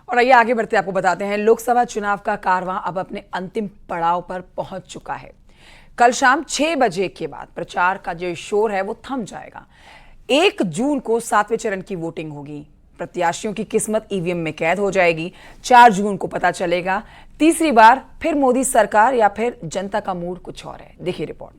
और आइए आगे बढ़ते आपको बताते हैं, लोकसभा चुनाव का कारवां अब अपने अंतिम पड़ाव पर पहुंच चुका है। कल शाम 6 बजे के बाद प्रचार का जो शोर है वो थम जाएगा। 1 जून को 7वें चरण की वोटिंग होगी। प्रत्याशियों की किस्मत ईवीएम में कैद हो जाएगी। 4 जून को पता चलेगा तीसरी बार फिर मोदी सरकार या फिर जनता का मूड कुछ और है। देखिए रिपोर्ट।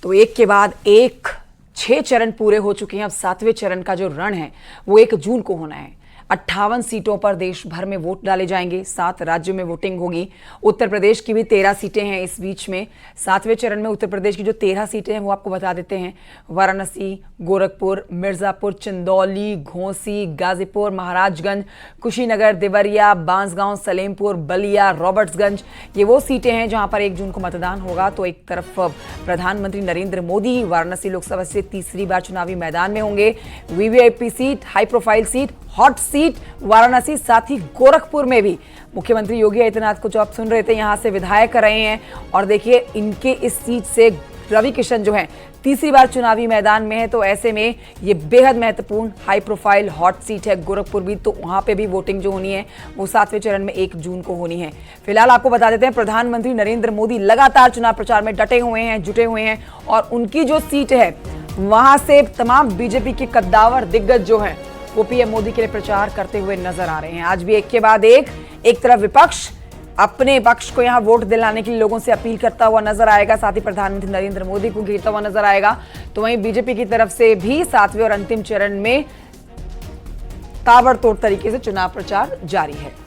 तो एक के बाद एक 6 चरण पूरे हो चुके हैं। अब 7वें चरण का जो रण है वो 1 जून को होना है। 58 सीटों पर देश भर में वोट डाले जाएंगे। 7 राज्यों में वोटिंग होगी। उत्तर प्रदेश की भी 13 सीटें हैं। इस बीच में 7वें चरण में उत्तर प्रदेश की जो 13 सीटें हैं वो आपको बता देते हैं। वाराणसी, गोरखपुर, मिर्जापुर, चंदौली, घोसी, गाजीपुर, महाराजगंज, कुशीनगर, देवरिया, बांसगांव, सलेमपुर, बलिया, रॉबर्ट्सगंज, ये वो सीटें हैं जहां पर 1 जून को मतदान होगा। तो एक तरफ प्रधानमंत्री नरेंद्र मोदी वाराणसी लोकसभा से तीसरी बार चुनावी मैदान में होंगे। VVIP seat, high profile seat, hot seat Varanasi, साथ ही गोरखपुर में भी मुख्यमंत्री योगी आदित्यनाथ को जो आप सुन रहे थे यहां से विधायक रहे हैं। और देखिए इनके इस सीट से रवि किशन जो है तीसरी बार चुनावी मैदान में है। तो ऐसे में ये बेहद महत्वपूर्ण हाई प्रोफाइल हॉट सीट है गोरखपुर भी। तो वहां पे भी वोटिंग जो होनी है वो 7वें चरण में 1 जून को होनी है। फिलहाल आपको बता देते हैं प्रधानमंत्री नरेंद्र मोदी लगातार चुनाव प्रचार में डटे हुए हैं, जुटे हुए हैं। और उनकी जो सीट है वहां से तमाम बीजेपी के कद्दावर दिग्गज जो है वो पीएम मोदी के लिए प्रचार करते हुए नजर आ रहे हैं। आज भी एक के बाद एक तरफ विपक्ष अपने पक्ष को यहां वोट दिलाने के लिए लोगों से अपील करता हुआ नजर आएगा, साथ ही प्रधानमंत्री नरेंद्र मोदी को घेरता हुआ नजर आएगा। तो वहीं बीजेपी की तरफ से भी 7वें और अंतिम चरण में ताबड़तोड़ तरीके से चुनाव प्रचार जारी है।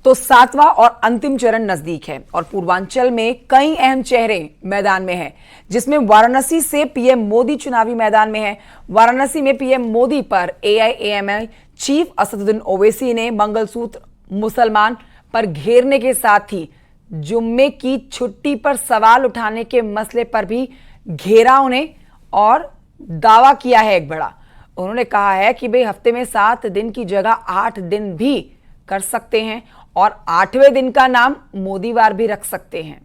तो 7वां और अंतिम चरण नजदीक है और पूर्वांचल में कई अहम चेहरे मैदान में हैं, जिसमें वाराणसी से पीएम मोदी चुनावी मैदान में है। वाराणसी में पीएम मोदी पर एआईएमआई चीफ असदुद्दीन ओवैसी ने मंगलसूत्र मुसलमान पर घेरने के साथ ही जुम्मे की छुट्टी पर सवाल उठाने के मसले पर भी घेरा उन्हें और दावा किया है एक बड़ा। उन्होंने कहा है कि भाई हफ्ते में 7 दिन की जगह 8 दिन भी कर सकते हैं और 8वें दिन का नाम मोदीवार भी रख सकते हैं।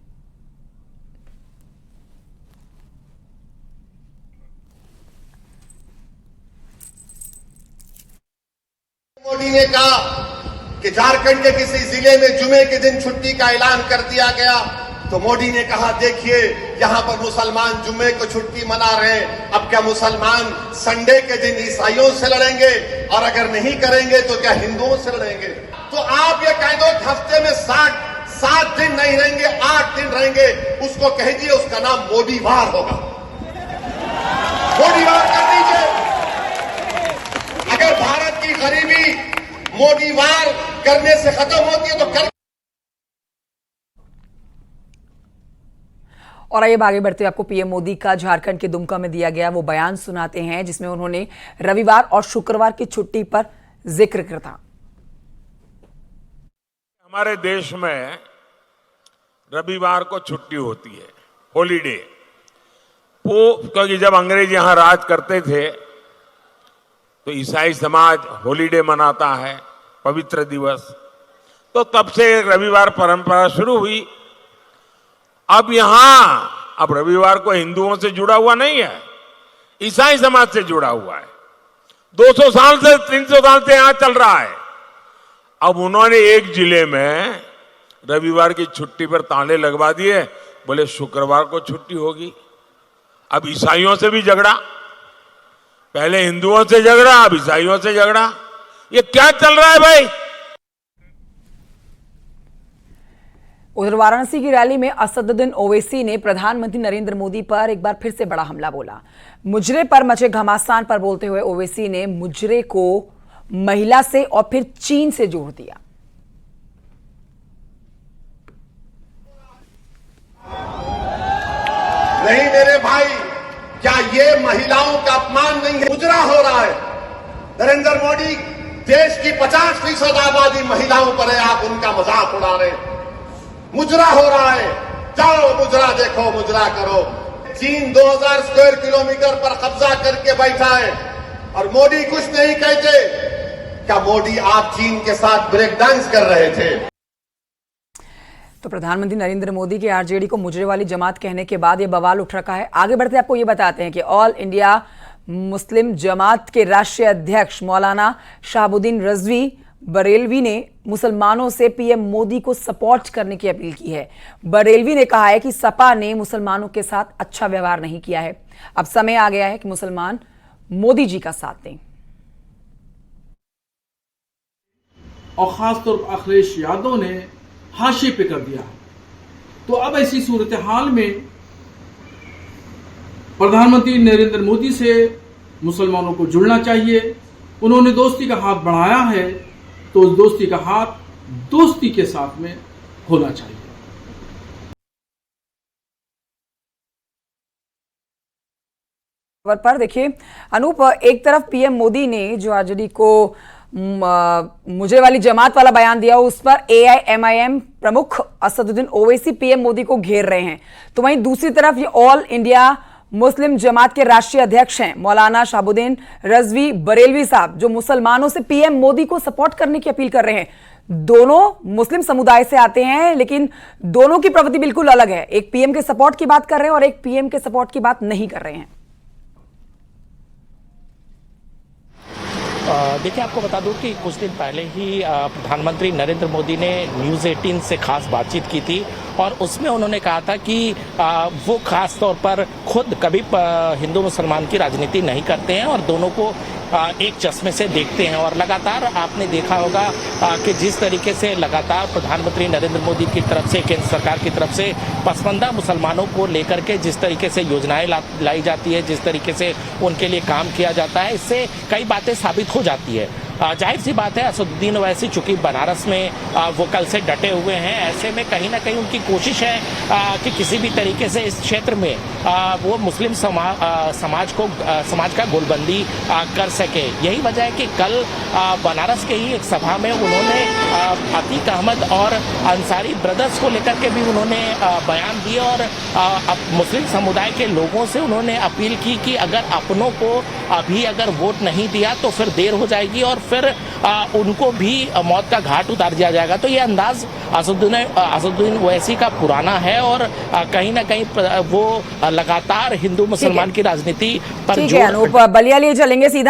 मोदी ने कहा कि झारखंड के किसी जिले में जुमे के दिन छुट्टी का ऐलान कर दिया गया, तो मोदी ने कहा देखिए यहां पर मुसलमान जुम्मे को छुट्टी मना रहे हैं, अब क्या मुसलमान संडे के दिन ईसाइयों से लड़ेंगे और अगर नहीं करेंगे तो क्या हिंदुओं से लड़ेंगे? तो आप ये कह दो कि हफ्ते में 7 दिन नहीं रहेंगे, 8 दिन रहेंगे, उसको कह दिए उसका नाम मोदीवार होगा। मोदीवार कर दीजिए। अगर भारत की गरीबी मोदीवार करने से खत्म होती है तो कर। और आइए आगे बढ़ते आपको पीएम मोदी का झारखंड के दुमका में दिया गया वो बयान सुनाते हैं, जिसमें उन्होंने रविवार और शुक्रवार की छुट्टी पर जिक्र किया था। हमारे देश में रविवार को छुट्टी होती है, हॉलीडे। वो क्योंकि जब अंग्रेज यहां राज करते थे तो ईसाई समाज हॉलीडे मनाता है, पवित्र दिवस, तो तब से रविवार परंपरा शुरू हुई। अब रविवार को हिंदुओं से जुड़ा हुआ नहीं है, ईसाई समाज से जुड़ा हुआ है। 200 साल से 300 साल से यहां चल रहा है। अब उन्होंने एक जिले में रविवार की छुट्टी पर ताले लगवा दिए, बोले शुक्रवार को छुट्टी होगी। अब ईसाइयों से भी झगड़ा, पहले हिंदुओं से झगड़ा, अब ईसाइयों से झगड़ा। ये क्या चल रहा है भाई? उधर वाराणसी की रैली में असदुद्दीन ओवैसी ने प्रधानमंत्री नरेंद्र मोदी पर एक बार फिर से बड़ा हमला बोला। मुजरे पर मचे घमासान पर बोलते हुए ओवैसी ने मुजरे को महिला से और फिर चीन से जोड़ दिया। नहीं मेरे भाई, क्या ये महिलाओं का अपमान नहीं है? मुजरा हो रहा है। नरेंद्र मोदी देश की 50% आबादी महिलाओं पर है, आप उनका मजाक उड़ा रहे हैं। मुजरा हो रहा है, जाओ मुजरा देखो, मुजरा करो। चीन 2000 स्क्वायर किलोमीटर पर कब्जा करके बैठा है और मोदी कुछ नहीं कहते। क्या मोदी आप चीन के साथ ब्रेक डांस कर रहे थे? तो प्रधानमंत्री नरेंद्र मोदी के आरजेडी को मुजरे वाली जमात कहने के बाद ये बवाल उठ रखा है। आगे बढ़ते आपको ये बताते हैं कि ऑल इंडिया मुस्लिम जमात के राष्ट्रीय अध्यक्ष मौलाना शहाबुद्दीन रजवी बरेलवी ने मुसलमानों से पीएम मोदी को सपोर्ट करने की अपील की है। बरेलवी ने कहा है कि सपा ने मुसलमानों के साथ अच्छा व्यवहार नहीं किया है। अब समय आ गया है कि मुसलमान मोदी जी का साथ दें। और खासतौर पर अखिलेश यादव ने हाशिए पे कर दिया। तो अब ऐसी सूरत हाल में प्रधानमंत्री नरेंद्र मोदी से मुसलमानों को जुड़ना चाहिए। उन्होंने दोस्ती का हाथ बढ़ाया है तो उस दोस्ती का हाथ दोस्ती के साथ में होना चाहिए। पर देखिए अनूप, एक तरफ पीएम मोदी ने जो आरजेडी को मुजरे वाली जमात वाला बयान दिया, उस पर एआईएमआईएम प्रमुख असदुद्दीन ओवैसी पीएम मोदी को घेर रहे हैं। तो वहीं दूसरी तरफ ये ऑल इंडिया मुस्लिम जमात के राष्ट्रीय अध्यक्ष हैं मौलाना शहाबुद्दीन रजवी बरेलवी साहब, जो मुसलमानों से पीएम मोदी को सपोर्ट करने की अपील कर रहे हैं। दोनों मुस्लिम समुदाय से आते हैं, लेकिन दोनों की प्रवृत्ति बिल्कुल अलग है। एक पीएम के सपोर्ट की बात कर रहे हैं और एक पीएम के सपोर्ट की बात नहीं कर रहे हैं। देखिए, आपको बता दूं कि कुछ दिन पहले ही प्रधानमंत्री नरेंद्र मोदी ने न्यूज़ 18 से खास बातचीत की थी और उसमें उन्होंने कहा था कि वो खास तौर पर खुद कभी हिंदू मुसलमान की राजनीति नहीं करते हैं और दोनों को एक चश्मे से देखते हैं। और लगातार आपने देखा होगा कि जिस तरीके से लगातार प्रधानमंत्री नरेंद्र मोदी की तरफ से, केंद्र सरकार की तरफ से पसमानदा मुसलमानों को लेकर के जिस तरीके से योजनाएं लाई जाती है, जिस तरीके से उनके लिए काम किया जाता है, इससे कई बातें साबित हो जाती है। जाहिर सी बात है, असदुद्दीन ओवैसी चूंकि बनारस में वो कल से डटे हुए हैं, ऐसे में कहीं ना कहीं उनकी कोशिश है कि किसी भी तरीके से इस क्षेत्र में वो मुस्लिम समाज का गोलबंदी कर सके। यही वजह है कि कल बनारस के ही एक सभा में उन्होंने अतीक अहमद और अंसारी ब्रदर्स को लेकर के भी उन्होंने बयान दिए और मुस्लिम समुदाय के लोगों से उन्होंने अपील की कि अगर अपनों को अभी अगर वोट नहीं दिया तो फिर देर हो जाएगी और फिर उनको भी मौत का घाट उतार दिया जाएगा। तो ये अंदाज असदुद्दीन ओवैसी का पुराना है और कहीं ना कहीं वो लगातार हिंदू मुसलमान की राजनीति पर ठीक है अनूप, बलिया लिए चलेंगे सीधा।